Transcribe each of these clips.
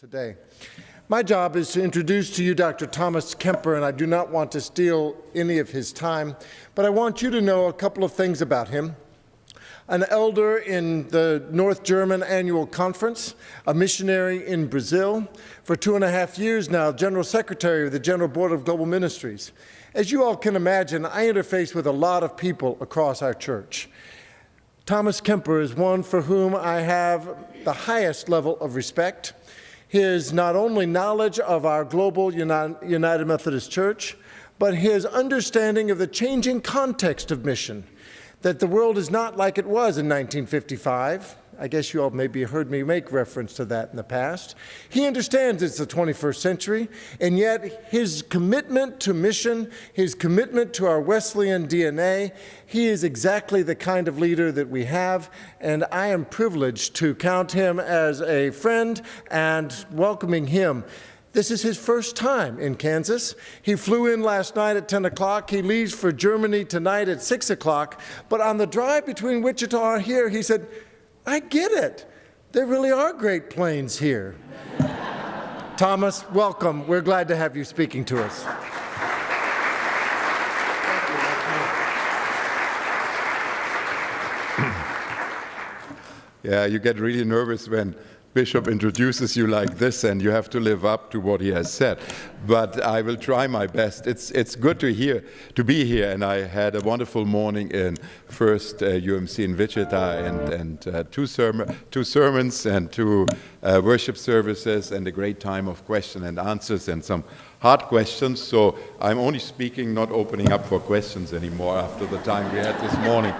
Today. My job is to introduce to you Dr. Thomas Kemper, and I do not want to steal any of his time, but I want you to know a couple of things about him. An elder in the North German Annual Conference, a missionary in Brazil, for 2.5 years now, General Secretary of the General Board of Global Ministries. As you all can imagine, I interface with a lot of people across our church. Thomas Kemper is one for whom I have the highest level of respect. His not only knowledge of our global United Methodist Church, but his understanding of the changing context of mission, that the world is not like it was in 1955. I guess you all maybe heard me make reference to that in the past. He understands it's the 21st century, and yet his commitment to mission, his commitment to our Wesleyan DNA, he is exactly the kind of leader that we have, and I am privileged to count him as a friend and welcoming him. This is his first time in Kansas. He flew in last night at 10 o'clock. He leaves for Germany tonight at 6 o'clock. But on the drive between Wichita and here, he said, I get it. There really are great planes here. Thomas, welcome. We're glad to have you speaking to us. Yeah, you get really nervous when Bishop introduces you like this and you have to live up to what he has said. But I will try my best. It's good to be here, and I had a wonderful morning in First UMC in Wichita and two sermons and two worship services and a great time of question and answers and some hard questions. So I'm only speaking, not opening up for questions anymore after the time we had this morning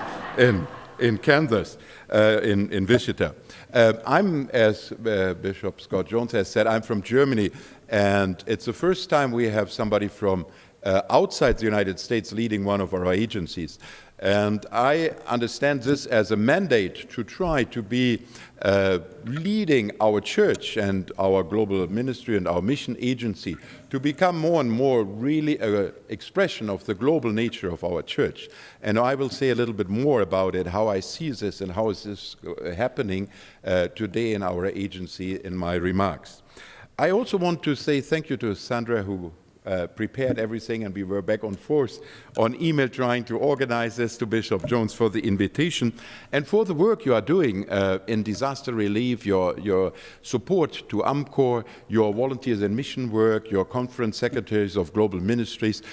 in Kansas, in Wichita. I'm, as Bishop Scott Jones has said, I'm from Germany, and it's the first time we have somebody from outside the United States leading one of our agencies. And I understand this as a mandate to try to be leading our church and our global ministry and our mission agency to become more and more really an expression of the global nature of our church. And I will say a little bit more about it, how I see this and how is this happening today in our agency in my remarks. I also want to say thank you to Sandra, who prepared everything, and we were back and forth on email trying to organize this, to Bishop Jones for the invitation and for the work you are doing in disaster relief, your support to AMCOR, your volunteers in mission work, your conference secretaries of global ministries.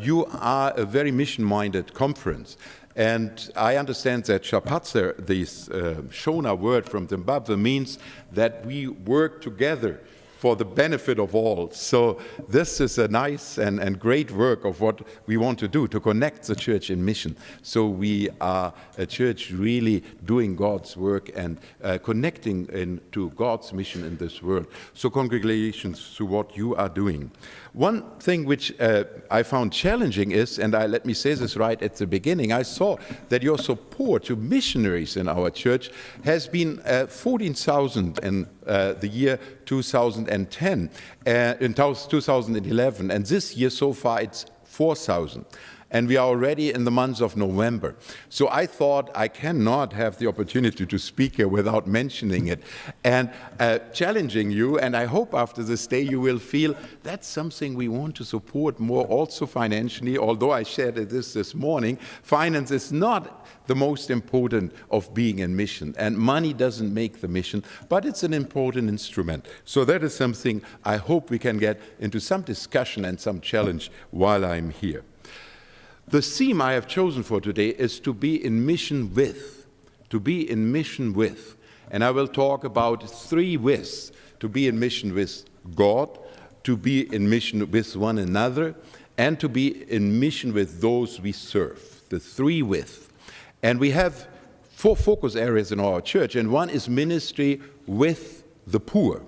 You are a very mission-minded conference. And I understand that Chapatse, this Shona word from Zimbabwe, means that we work together for the benefit of all. So this is a nice and great work of what we want to do, to connect the church in mission. So we are a church really doing God's work and connecting into God's mission in this world. So congratulations to what you are doing. One thing which I found challenging is, and let me say this right at the beginning, I saw that your support to missionaries in our church has been 14,000 in the year 2010, in 2011, and this year so far it's 4,000. And we are already in the month of November. So I thought I cannot have the opportunity to speak here without mentioning it and challenging you. And I hope after this day you will feel that's something we want to support more, also financially. Although I shared this morning, finance is not the most important of being in mission. And money doesn't make the mission, but it's an important instrument. So that is something I hope we can get into some discussion and some challenge while I'm here. The theme I have chosen for today is to be in mission with, to be in mission with. And I will talk about 3 withs: to be in mission with God, to be in mission with one another, and to be in mission with those we serve, the 3 withs. And we have 4 focus areas in our church, and one is ministry with the poor,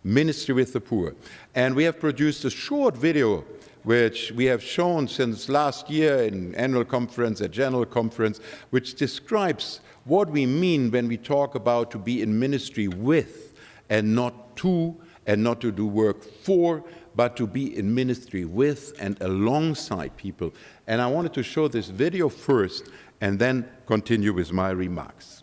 ministry with the poor. And we have produced a short video which we have shown since last year in annual conference, at general conference, which describes what we mean when we talk about to be in ministry with and not to, and not to do work for, but to be in ministry with and alongside people. And I wanted to show this video first and then continue with my remarks.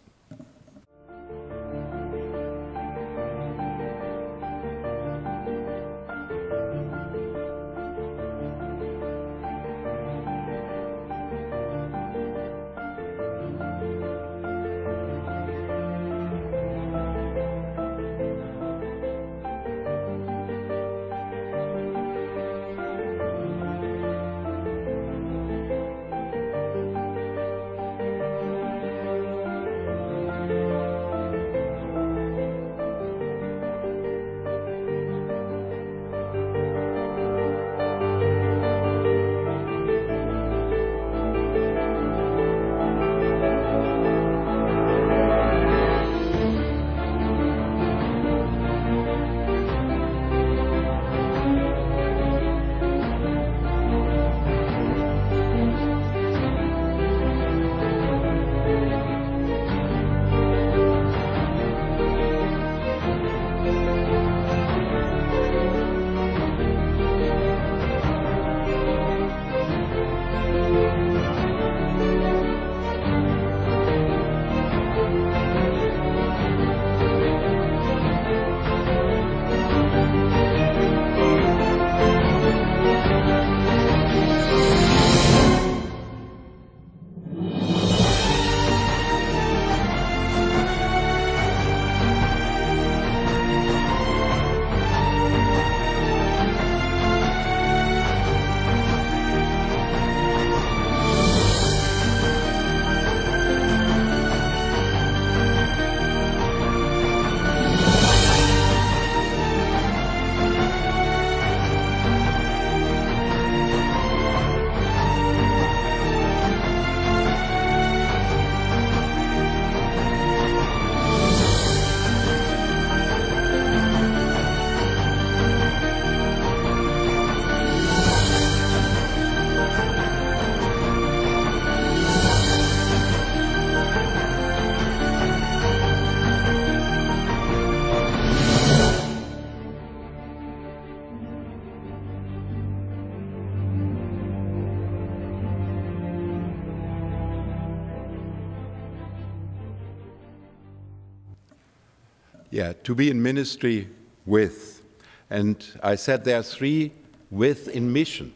to be in ministry with. And I said there are 3 with in mission.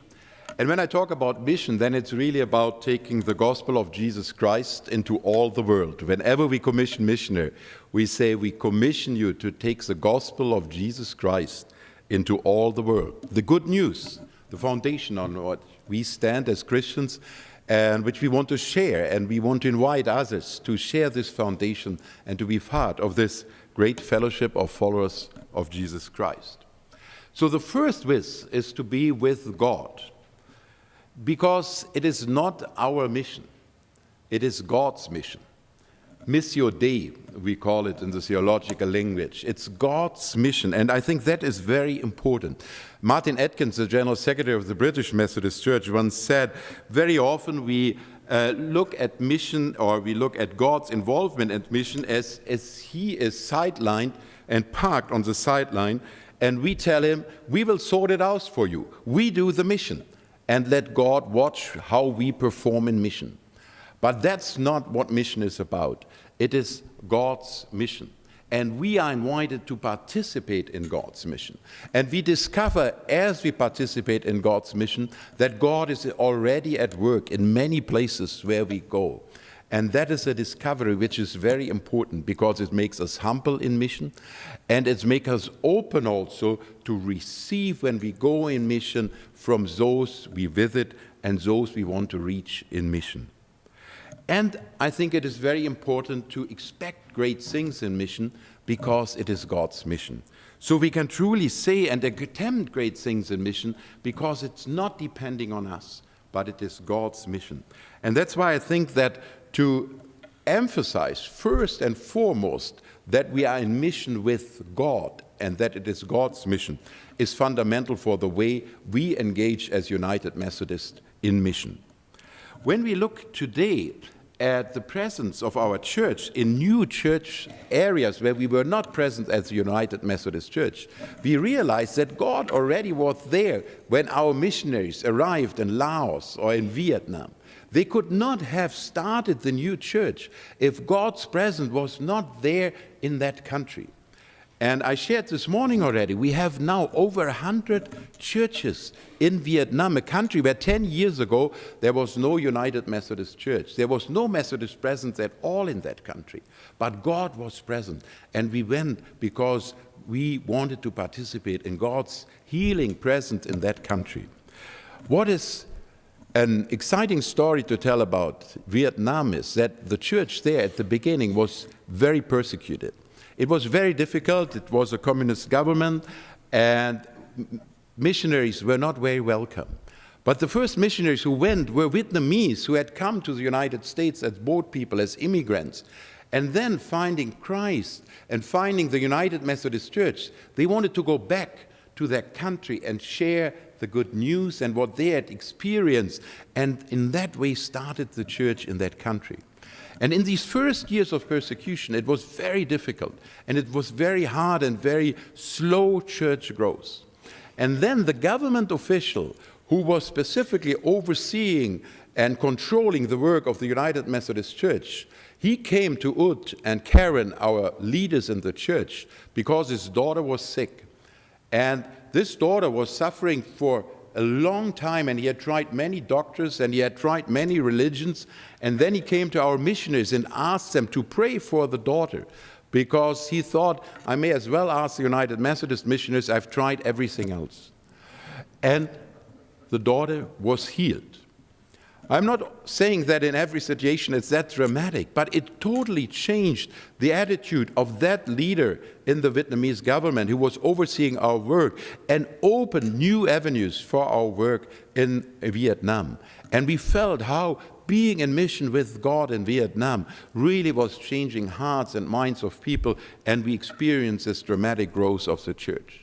And when I talk about mission, then it's really about taking the gospel of Jesus Christ into all the world. Whenever we commission missionary, we say we commission you to take the gospel of Jesus Christ into all the world. The good news, the foundation on what we stand as Christians, and which we want to share, and we want to invite others to share this foundation and to be part of this great fellowship of followers of Jesus Christ. So the first with is to be with God, because it is not our mission, it is God's mission. Missio Dei, we call it in the theological language. It's God's mission, and I think that is very important. Martin Atkins, the General Secretary of the British Methodist Church, once said, very often we look at mission, or we look at God's involvement in mission as he is sidelined and parked on the sideline, and we tell him, we will sort it out for you. We do the mission, and let God watch how we perform in mission. But that's not what mission is about. It is God's mission. And we are invited to participate in God's mission. And we discover as we participate in God's mission that God is already at work in many places where we go. And that is a discovery which is very important, because it makes us humble in mission, and it makes us open also to receive when we go in mission from those we visit and those we want to reach in mission. And I think it is very important to expect great things in mission, because it is God's mission. So we can truly say and attempt great things in mission because it's not depending on us, but it is God's mission. And that's why I think that to emphasize first and foremost that we are in mission with God and that it is God's mission is fundamental for the way we engage as United Methodist in mission. When we look today at the presence of our church in new church areas where we were not present as the United Methodist Church, we realize that God already was there when our missionaries arrived in Laos or in Vietnam. They could not have started the new church if God's presence was not there in that country. And I shared this morning already, we have now over 100 churches in Vietnam, a country where 10 years ago there was no United Methodist Church. There was no Methodist presence at all in that country. But God was present, and we went because we wanted to participate in God's healing presence in that country. What is an exciting story to tell about Vietnam is that the church there at the beginning was very persecuted. It was very difficult. It was a communist government, and missionaries were not very welcome. But the first missionaries who went were Vietnamese who had come to the United States as boat people, as immigrants. And then finding Christ and finding the United Methodist Church, they wanted to go back to their country and share the good news and what they had experienced, and in that way started the church in that country. And in these first years of persecution, it was very difficult, and it was very hard and very slow church growth. And then the government official who was specifically overseeing and controlling the work of the United Methodist Church, he came to Ud and Karen, our leaders in the church, because his daughter was sick. And this daughter was suffering for a long time, and he had tried many doctors and he had tried many religions, and then he came to our missionaries and asked them to pray for the daughter, because he thought, I may as well ask the United Methodist missionaries, I've tried everything else. And the daughter was healed. I'm not saying that in every situation it's that dramatic, but it totally changed the attitude of that leader in the Vietnamese government who was overseeing our work and opened new avenues for our work in Vietnam. And we felt how being in mission with God in Vietnam really was changing hearts and minds of people, and we experienced this dramatic growth of the church.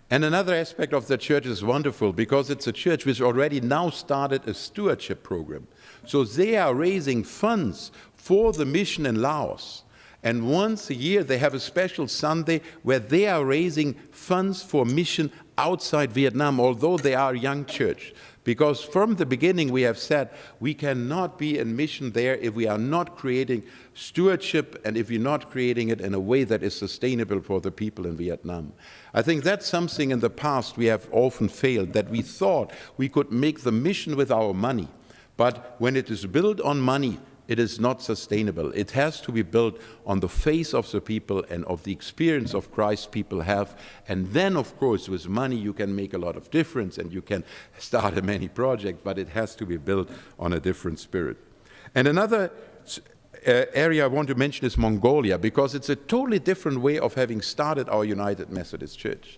And another aspect of the church is wonderful because it's a church which already now started a stewardship program. So they are raising funds for the mission in Laos. And once a year they have a special Sunday where they are raising funds for mission outside Vietnam, although they are a young church, Because from the beginning we have said we cannot be in mission there if we are not creating stewardship and if we're not creating it in a way that is sustainable for the people in Vietnam. I think that's something in the past we have often failed, that we thought we could make the mission with our money. But when it is built on money, it is not sustainable. It has to be built on the faith of the people and of the experience of Christ people have. And then, of course, with money you can make a lot of difference and you can start a many projects, but it has to be built on a different spirit. And another area I want to mention is Mongolia, because it's a totally different way of having started our United Methodist Church.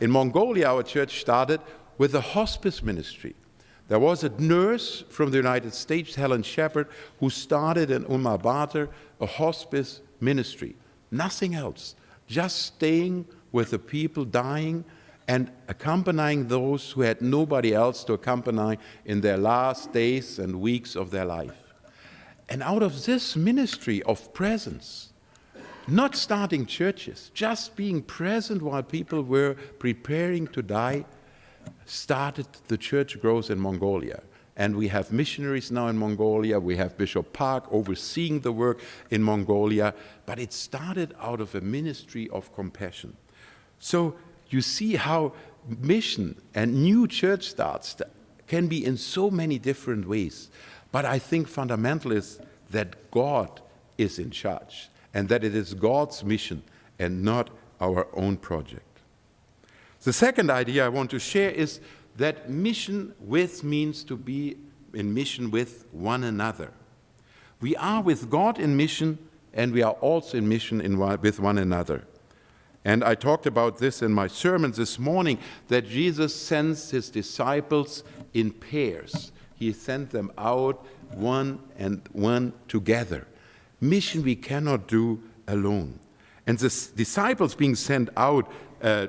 In Mongolia, our church started with a hospice ministry. There was a nurse from the United States, Helen Shepherd, who started in Ulaanbaatar a hospice ministry. Nothing else, just staying with the people dying and accompanying those who had nobody else to accompany in their last days and weeks of their life. And out of this ministry of presence, not starting churches, just being present while people were preparing to die, started the church growth in Mongolia. And we have missionaries now in Mongolia. We have Bishop Park overseeing the work in Mongolia. But it started out of a ministry of compassion. So you see how mission and new church starts can be in so many different ways. But I think fundamental is that God is in charge and that it is God's mission and not our own project. The second idea I want to share is that mission with means to be in mission with one another. We are with God in mission, and we are also in mission with one another. And I talked about this in my sermon this morning, that Jesus sends his disciples in pairs. He sent them out one and one together. Mission we cannot do alone. And the disciples being sent out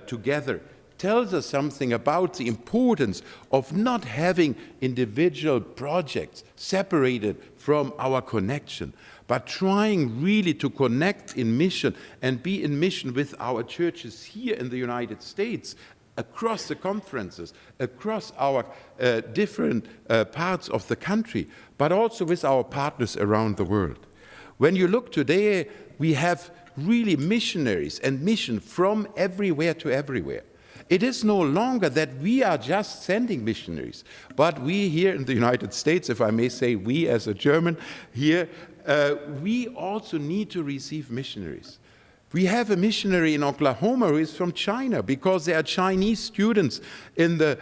together tells us something about the importance of not having individual projects separated from our connection, but trying really to connect in mission and be in mission with our churches here in the United States, across the conferences, across our different parts of the country, but also with our partners around the world. When you look today, we have really missionaries and mission from everywhere to everywhere. It is no longer that we are just sending missionaries, but we here in the United States, if I may say we as a German here, we also need to receive missionaries. We have a missionary in Oklahoma who is from China because there are Chinese students in the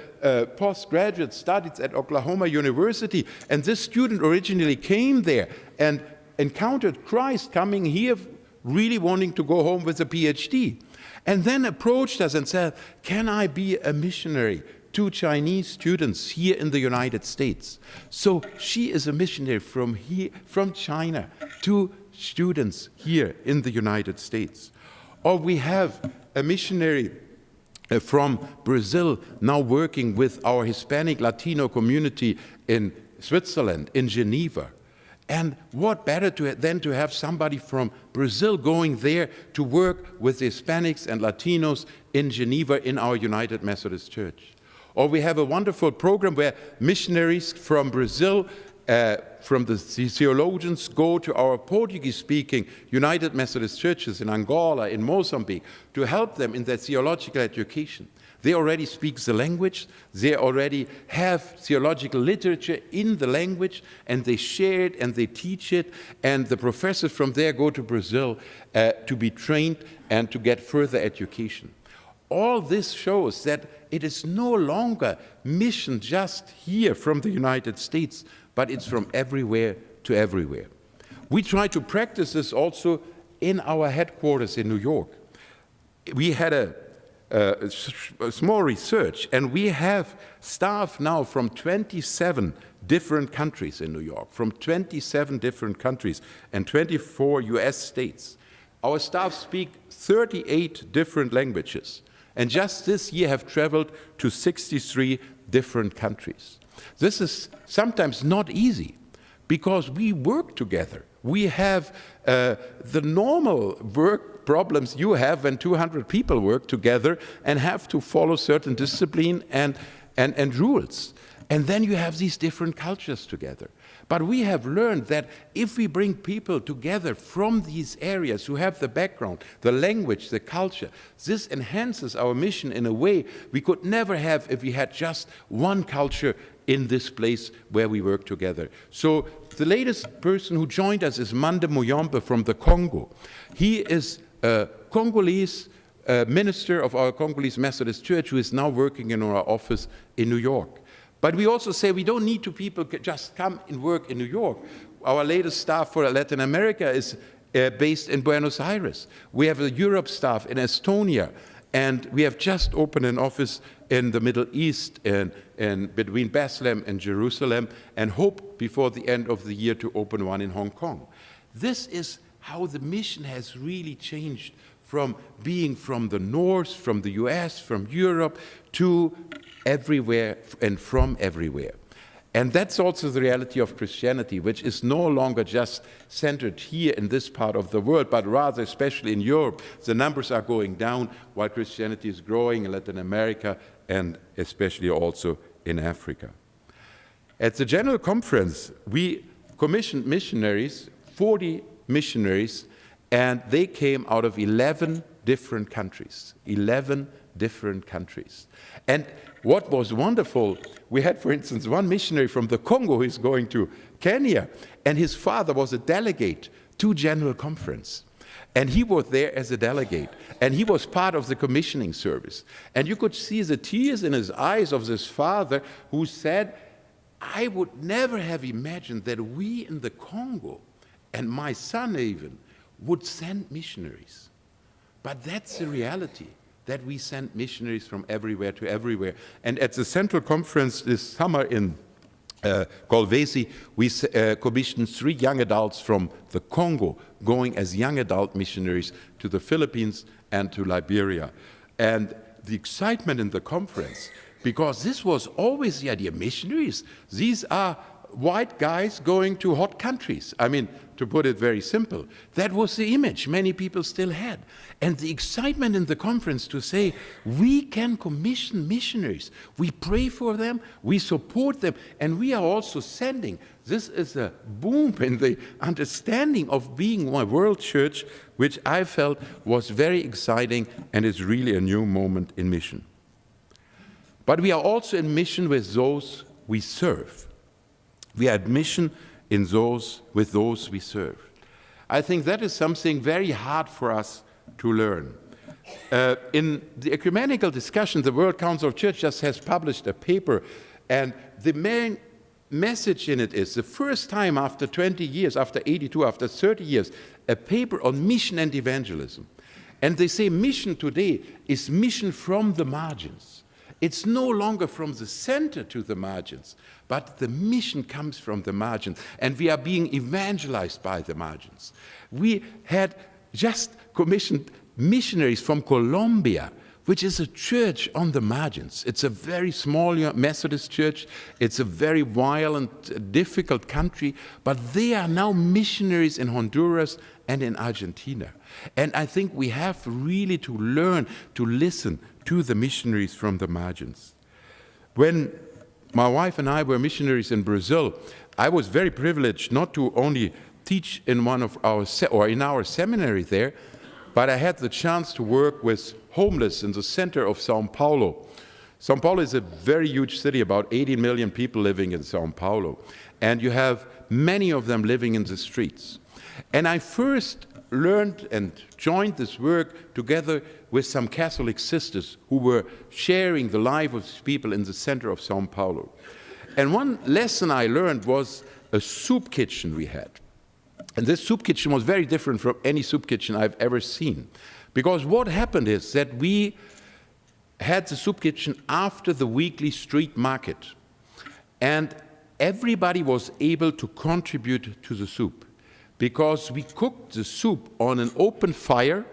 postgraduate studies at Oklahoma University, and this student originally came there and encountered Christ coming here really wanting to go home with a PhD. And then approached us and said, can I be a missionary to Chinese students here in the United States? So she is a missionary from China to students here in the United States. Or we have a missionary from Brazil now working with our Hispanic Latino community in Switzerland, in Geneva. And what better than to have somebody from Brazil going there to work with Hispanics and Latinos in Geneva in our United Methodist Church. Or we have a wonderful program where missionaries from Brazil, from the theologians, go to our Portuguese-speaking United Methodist churches in Angola, in Mozambique, to help them in their theological education. They already speak the language, they already have theological literature in the language, and they share it and they teach it, and the professors from there go to Brazil to be trained and to get further education. All this shows that it is no longer mission just here from the United States, but it's from everywhere to everywhere. We try to practice this also in our headquarters in New York. We had a small research, and we have staff now from 27 different countries in New York, from 27 different countries and 24 US states. Our staff speak 38 different languages, and just this year have traveled to 63 different countries. This is sometimes not easy because we work together. We have the normal work problems you have when 200 people work together and have to follow certain discipline and rules. And then you have these different cultures together. But we have learned that if we bring people together from these areas who have the background, the language, the culture, this enhances our mission in a way we could never have if we had just one culture in this place where we work together. So the latest person who joined us is Mande Muyombe from the Congo. He is a Congolese minister of our Congolese Methodist Church who is now working in our office in New York. But we also say we don't need people just come and work in New York. Our latest staff for Latin America is based in Buenos Aires. We have a Europe staff in Estonia, and we have just opened an office in the Middle East and between Bethlehem and Jerusalem, and hope before the end of the year to open one in Hong Kong. This is how the mission has really changed from being from the north, from the US, from Europe, to everywhere and from everywhere. And that's also the reality of Christianity, which is no longer just centered here in this part of the world, but rather, especially in Europe, the numbers are going down while Christianity is growing in Latin America and especially also in Africa. At the General Conference, we commissioned missionaries, 40 missionaries, and they came out of 11 different countries. 11 different countries. And what was wonderful, we had, for instance, one missionary from the Congo who is going to Kenya, and his father was a delegate to General Conference. And he was there as a delegate, and he was part of the commissioning service. And you could see the tears in his eyes of this father who said, I would never have imagined that we in the Congo, and my son even, would send missionaries. But that's the reality, that we send missionaries from everywhere to everywhere. And at the Central Conference this summer in Kolwezi, we commissioned 3 young adults from the Congo going as young adult missionaries to the Philippines and to Liberia. And the excitement in the conference, because this was always the idea, missionaries, these are white guys going to hot countries. I mean, to put it very simple, that was the image many people still had. And the excitement in the conference to say, we can commission missionaries. We pray for them, we support them, and we are also sending. This is a boom in the understanding of being a world church, which I felt was very exciting and is really a new moment in mission. But we are also in mission with those we serve. We are at mission in with those we serve. I think that is something very hard for us to learn. In the ecumenical discussion, the World Council of Church just has published a paper, and the main message in it is the first time after 20 years, after 82, after 30 years, a paper on mission and evangelism. And they say mission today is mission from the margins. It's no longer from the center to the margins, but the mission comes from the margins, and we are being evangelized by the margins. We had just commissioned missionaries from Colombia, which is a church on the margins. It's a very small Methodist church. It's a very violent, difficult country, but they are now missionaries in Honduras and in Argentina. And I think we have really to learn to listen to the missionaries from the margins. When my wife and I were missionaries in Brazil, I was very privileged not to only teach in one of our in our seminary there, but I had the chance to work with homeless in the center of Sao Paulo. Sao Paulo is a very huge city, about 80 million people living in Sao Paulo, and you have many of them living in the streets. And I first learned and joined this work together with some Catholic sisters who were sharing the life of people in the center of Sao Paulo. And one lesson I learned was a soup kitchen we had. And this soup kitchen was very different from any soup kitchen I've ever seen. Because what happened is that we had the soup kitchen after the weekly street market. And everybody was able to contribute to the soup, because we cooked the soup on an open fire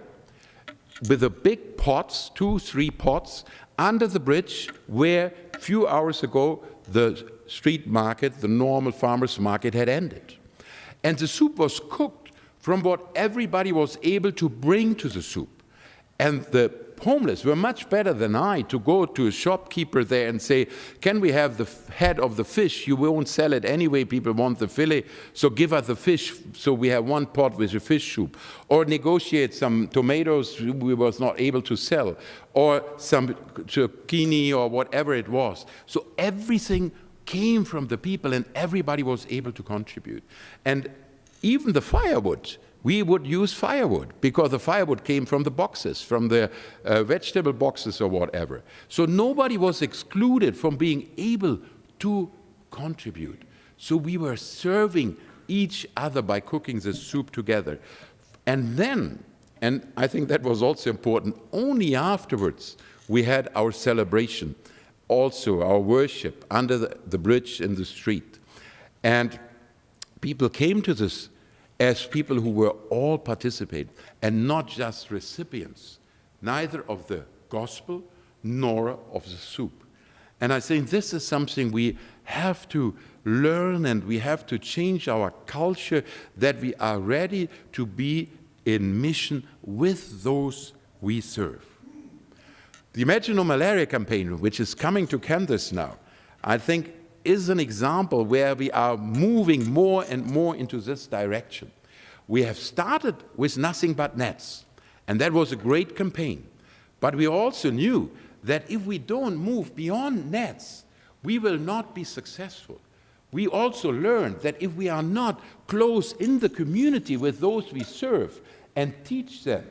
with a big pots, 2-3 pots, under the bridge where a few hours ago the street market, the normal farmers market, had ended. And the soup was cooked from what everybody was able to bring to the soup. And the homeless were much better than I to go to a shopkeeper there and say, can we have the head of the fish? You won't sell it anyway. People want the fillet, so give us the fish so we have one pot with a fish soup. Or negotiate some tomatoes we was not able to sell, or some zucchini or whatever it was. So everything came from the people and everybody was able to contribute. And even the firewood, we would use firewood because the firewood came from the boxes, from the vegetable boxes or whatever. So nobody was excluded from being able to contribute. So we were serving each other by cooking the soup together. And then, and I think that was also important, only afterwards we had our celebration, also our worship under the bridge in the street. And people came to this as people who were all participating and not just recipients, neither of the gospel nor of the soup. And I think this is something we have to learn, and we have to change our culture, that we are ready to be in mission with those we serve. The Imagine No Malaria campaign, which is coming to Kansas now, I think is an example where we are moving more and more into this direction. We have started with nothing but nets, and that was a great campaign. But we also knew that if we don't move beyond nets, we will not be successful. We also learned that if we are not close in the community with those we serve and teach them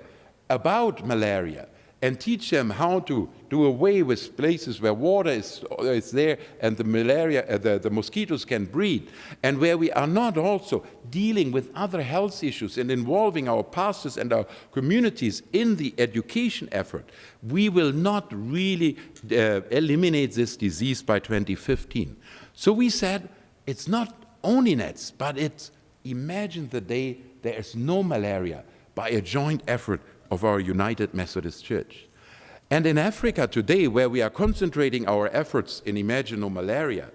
about malaria, and teach them how to do away with places where water is there and the malaria, the mosquitoes can breed, and where we are not also dealing with other health issues and involving our pastors and our communities in the education effort, we will not really eliminate this disease by 2015. So we said, it's not only nets, but it's imagine the day there is no malaria by a joint effort of our United Methodist Church. And in Africa today, where we are concentrating our efforts in Imagine No Malaria,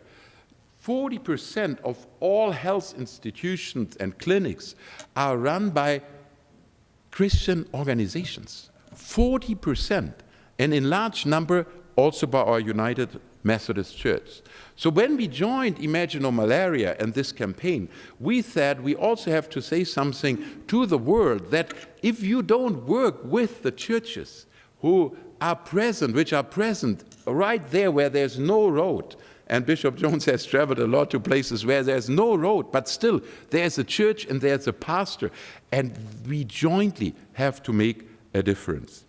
40% of all health institutions and clinics are run by Christian organizations. 40%, and in large number also by our United Methodist Church. So when we joined Imagine No Malaria and this campaign, we said we also have to say something to the world, that if you don't work with the churches who are present, which are present right there where there's no road, and Bishop Jones has traveled a lot to places where there's no road, but still there's a church and there's a pastor, and we jointly have to make a difference.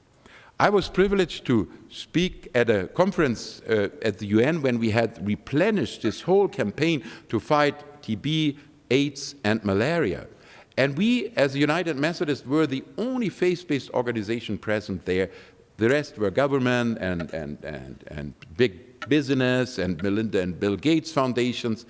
I was privileged to speak at a conference at the UN when we had replenished this whole campaign to fight TB, AIDS, and malaria. And we, as the United Methodists, were the only faith-based organization present there. The rest were government and big business and Melinda and Bill Gates foundations.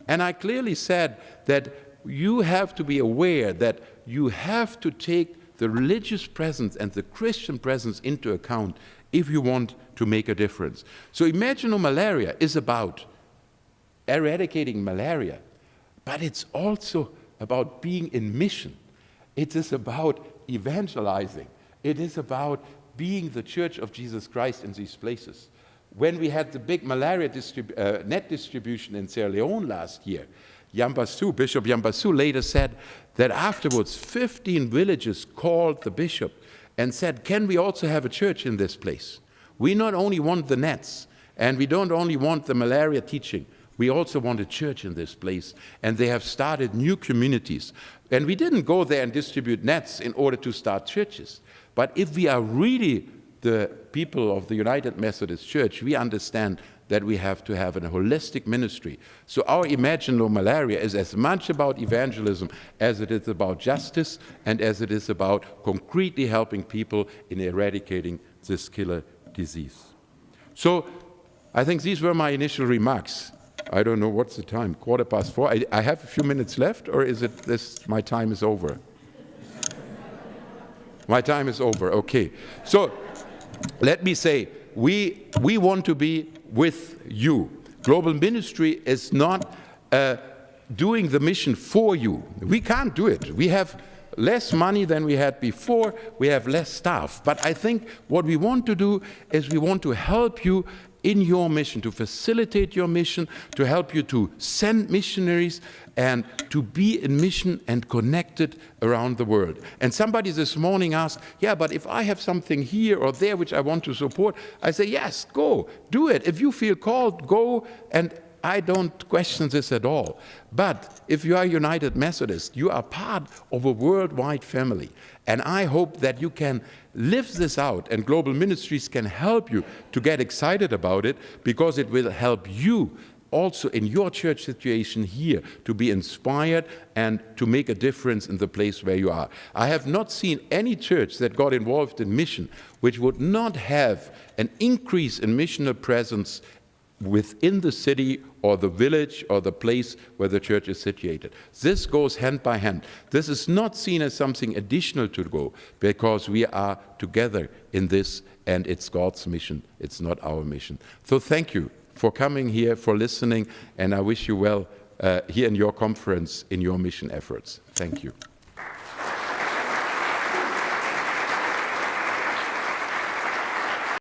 And I clearly said that you have to be aware that you have to take the religious presence and the Christian presence into account if you want to make a difference. So Imagine No Malaria is about eradicating malaria, but it's also about being in mission. It is about evangelizing. It is about being the Church of Jesus Christ in these places. When we had the big malaria net distribution in Sierra Leone last year, Bishop Yambasu later said that afterwards 15 villages called the bishop and said, can we also have a church in this place? We not only want the nets, and we don't only want the malaria teaching, we also want a church in this place. And they have started new communities. And we didn't go there and distribute nets in order to start churches. But if we are really the people of the United Methodist Church, we understand that we have to have a holistic ministry. So our Imagine No Malaria is as much about evangelism as it is about justice and as it is about concretely helping people in eradicating this killer disease. So I think these were my initial remarks. I don't know, what's the time? 4:15. I have a few minutes left, or is it this, my time is over? My time is over, okay. So let me say, we want to be with you. Global ministry is not doing the mission for you. We can't do it. We have less money than we had before, we have less staff. But I think what we want to do is we want to help you in your mission, to facilitate your mission, to help you to send missionaries and to be in mission and connected around the world. And somebody this morning asked, yeah, but if I have something here or there which I want to support, I say, yes, go, do it. If you feel called, go, and I don't question this at all. But if you are United Methodist, you are part of a worldwide family. And I hope that you can live this out, and Global Ministries can help you to get excited about it, because it will help you also in your church situation here to be inspired and to make a difference in the place where you are. I have not seen any church that got involved in mission which would not have an increase in missional presence within the city or the village or the place where the church is situated. This goes hand by hand. This is not seen as something additional to go, because we are together in this, and it's God's mission. It's not our mission. So thank you for coming here, for listening, and I wish you well here in your conference, in your mission efforts. Thank you.